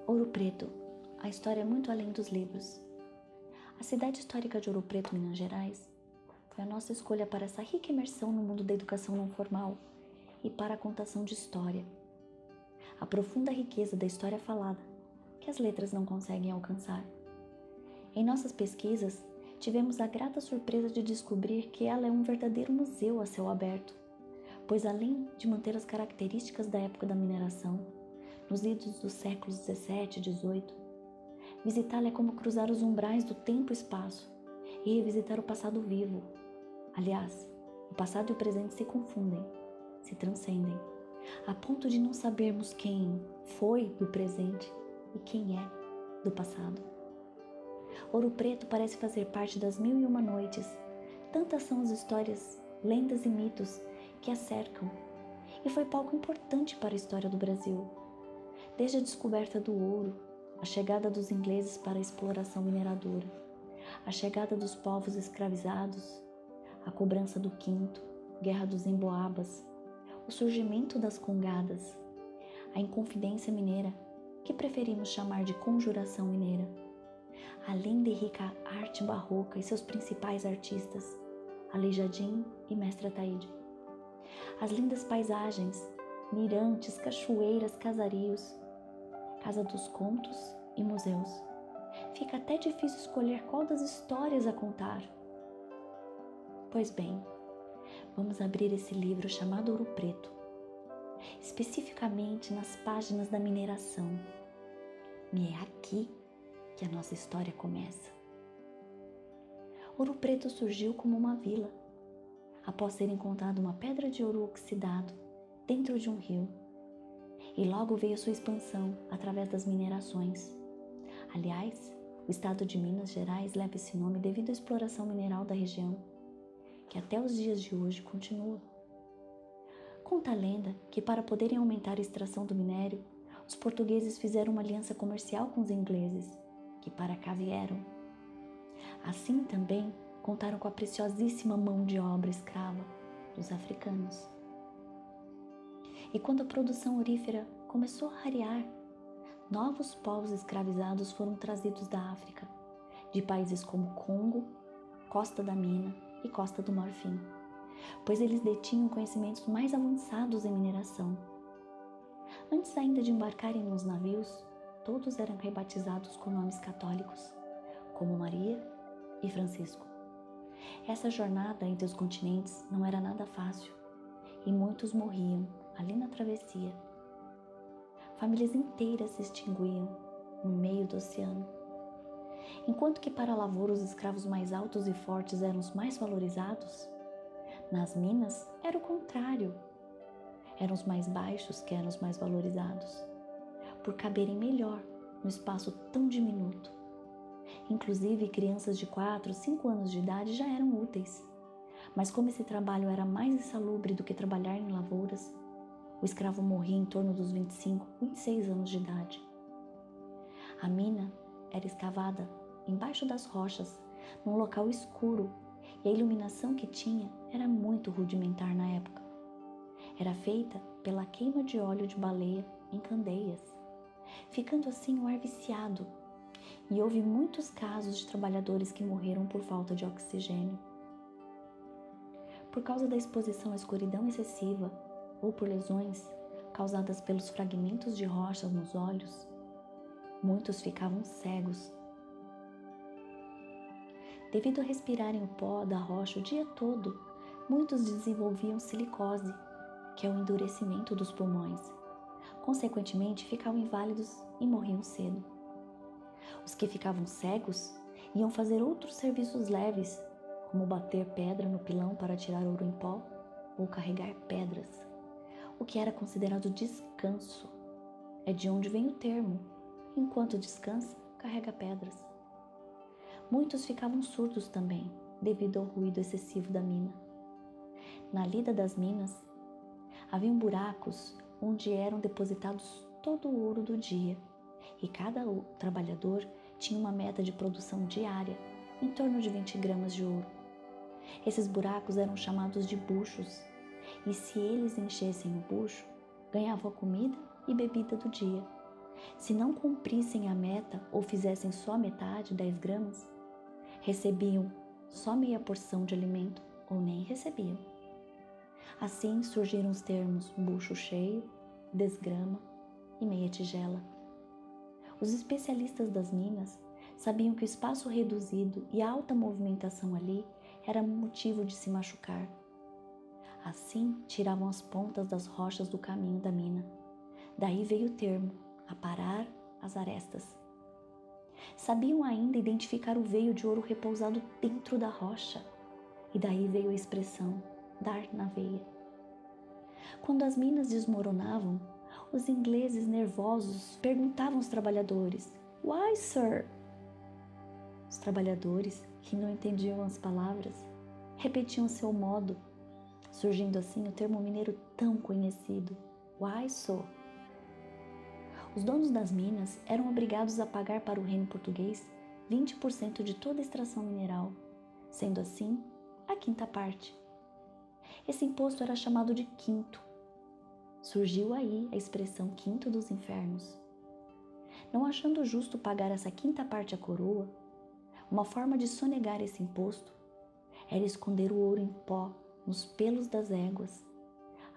Ouro Preto, a história é muito além dos livros. A cidade histórica de Ouro Preto, Minas Gerais, foi a nossa escolha para essa rica imersão no mundo da educação não formal e para a contação de história. A profunda riqueza da história falada, que as letras não conseguem alcançar. Em nossas pesquisas, tivemos a grata surpresa de descobrir que ela é um verdadeiro museu a céu aberto, pois além de manter as características da época da mineração, nos idos dos séculos 17 e 18, visitá-la é como cruzar os umbrais do tempo e espaço e revisitar o passado vivo. Aliás, o passado e o presente se confundem, se transcendem, a ponto de não sabermos quem foi do presente e quem é do passado. Ouro Preto parece fazer parte das 1001 noites, tantas são as histórias, lendas e mitos que a cercam, e foi palco importante para a história do Brasil. Desde a descoberta do ouro, a chegada dos ingleses para a exploração mineradora, a chegada dos povos escravizados, a cobrança do quinto, guerra dos emboabas, o surgimento das congadas, a inconfidência mineira, que preferimos chamar de conjuração mineira, a linda e rica arte barroca e seus principais artistas, Aleijadinho e Mestre Ataíde. As lindas paisagens, mirantes, cachoeiras, casarios, Casa dos Contos e museus. Fica até difícil escolher qual das histórias a contar. Pois bem, vamos abrir esse livro chamado Ouro Preto, especificamente nas páginas da mineração. E é aqui que a nossa história começa. Ouro Preto surgiu como uma vila, após ser encontrada uma pedra de ouro oxidado dentro de um rio. E logo veio sua expansão através das minerações. Aliás, o estado de Minas Gerais leva esse nome devido à exploração mineral da região, que até os dias de hoje continua. Conta a lenda que para poderem aumentar a extração do minério, os portugueses fizeram uma aliança comercial com os ingleses, que para cá vieram. Assim também contaram com a preciosíssima mão de obra escrava dos africanos. E quando a produção aurífera começou a rarear, novos povos escravizados foram trazidos da África, de países como Congo, Costa da Mina e Costa do Marfim, pois eles detinham conhecimentos mais avançados em mineração. Antes ainda de embarcarem nos navios, todos eram rebatizados com nomes católicos, como Maria e Francisco. Essa jornada entre os continentes não era nada fácil e muitos morriam ali na travessia. Famílias inteiras se extinguiam no meio do oceano. Enquanto que para a lavoura os escravos mais altos e fortes eram os mais valorizados, nas minas era o contrário. Eram os mais baixos que eram os mais valorizados, por caberem melhor no espaço tão diminuto. Inclusive, crianças de 4, 5 anos de idade já eram úteis. Mas como esse trabalho era mais insalubre do que trabalhar em lavouras, o escravo morria em torno dos 25, 26 anos de idade. A mina era escavada embaixo das rochas, num local escuro, e a iluminação que tinha era muito rudimentar na época. Era feita pela queima de óleo de baleia em candeias, ficando assim o ar viciado, e houve muitos casos de trabalhadores que morreram por falta de oxigênio. Por causa da exposição à escuridão excessiva ou por lesões causadas pelos fragmentos de rochas nos olhos, muitos ficavam cegos. Devido a respirarem o pó da rocha o dia todo, muitos desenvolviam silicose, que é o endurecimento dos pulmões. Consequentemente, ficavam inválidos e morriam cedo. Os que ficavam cegos iam fazer outros serviços leves, como bater pedra no pilão para tirar ouro em pó ou carregar pedras, o que era considerado descanso. É de onde vem o termo: enquanto descansa, carrega pedras. Muitos ficavam surdos também, devido ao ruído excessivo da mina. Na lida das minas, haviam buracos onde eram depositados todo o ouro do dia, e cada trabalhador tinha uma meta de produção diária, em torno de 20 gramas de ouro. Esses buracos eram chamados de buchos, e se eles enchessem o bucho, ganhavam a comida e bebida do dia, Se não cumprissem a meta ou fizessem só metade, 10 gramas, recebiam só meia porção de alimento ou nem recebiam. Assim surgiram os termos bucho cheio, desgrama e meia tigela. Os especialistas das minas sabiam que o espaço reduzido e a alta movimentação ali era motivo de se machucar. Assim, tiravam as pontas das rochas do caminho da mina. Daí veio o termo, aparar as arestas. Sabiam ainda identificar o veio de ouro repousado dentro da rocha. E daí veio a expressão, dar na veia. Quando as minas desmoronavam, os ingleses nervosos perguntavam aos trabalhadores, "Why, sir?" Os trabalhadores, que não entendiam as palavras, repetiam seu modo, surgindo assim o termo mineiro tão conhecido, "Why so?" Os donos das minas eram obrigados a pagar para o reino português 20% de toda a extração mineral, sendo assim a quinta parte. Esse imposto era chamado de quinto. Surgiu aí a expressão quinto dos infernos. Não achando justo pagar essa quinta parte à coroa, uma forma de sonegar esse imposto era esconder o ouro em pó nos pelos das éguas.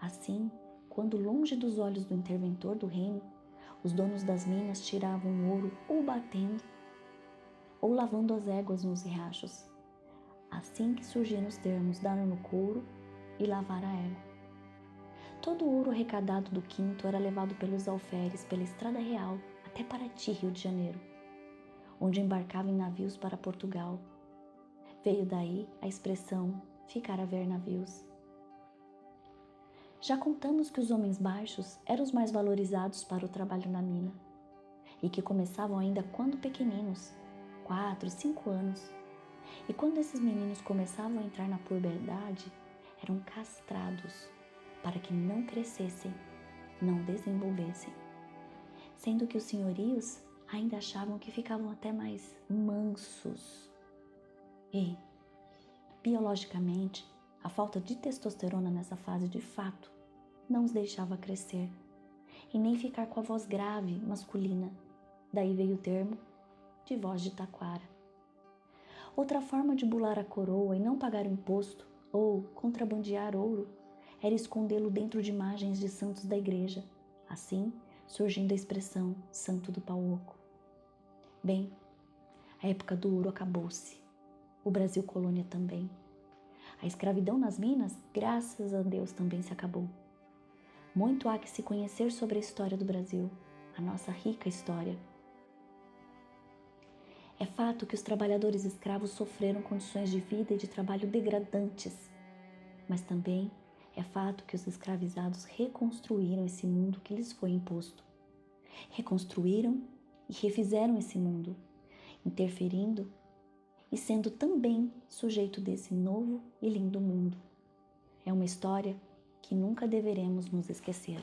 Assim, quando longe dos olhos do interventor do reino, os donos das minas tiravam o ouro ou batendo ou lavando as éguas nos riachos. Assim que surgiram os termos dar no couro e lavar a égua. Todo o ouro arrecadado do quinto era levado pelos alferes pela Estrada Real até Paraty, Rio de Janeiro, onde embarcava em navios para Portugal. Veio daí a expressão ficar a ver navios. Já contamos que os homens baixos eram os mais valorizados para o trabalho na mina e que começavam ainda quando pequeninos, 4, 5 anos. E quando esses meninos começavam a entrar na puberdade, eram castrados para que não crescessem, não desenvolvessem. Sendo que os senhorios ainda achavam que ficavam até mais mansos. E, biologicamente, a falta de testosterona nessa fase de fato não os deixava crescer e nem ficar com a voz grave masculina. Daí veio o termo de voz de taquara. Outra forma de bular a coroa e não pagar o imposto ou contrabandear ouro era escondê-lo dentro de imagens de santos da igreja, assim surgindo a expressão santo do pau oco. Bem, a época do ouro acabou-se. O Brasil colônia também. A escravidão nas minas, graças a Deus, também se acabou. Muito há que se conhecer sobre a história do Brasil, a nossa rica história. É fato que os trabalhadores escravos sofreram condições de vida e de trabalho degradantes, mas também é fato que os escravizados reconstruíram esse mundo que lhes foi imposto. Reconstruíram e refizeram esse mundo, interferindo e sendo também sujeito desse novo e lindo mundo. É uma história que nunca deveremos nos esquecer.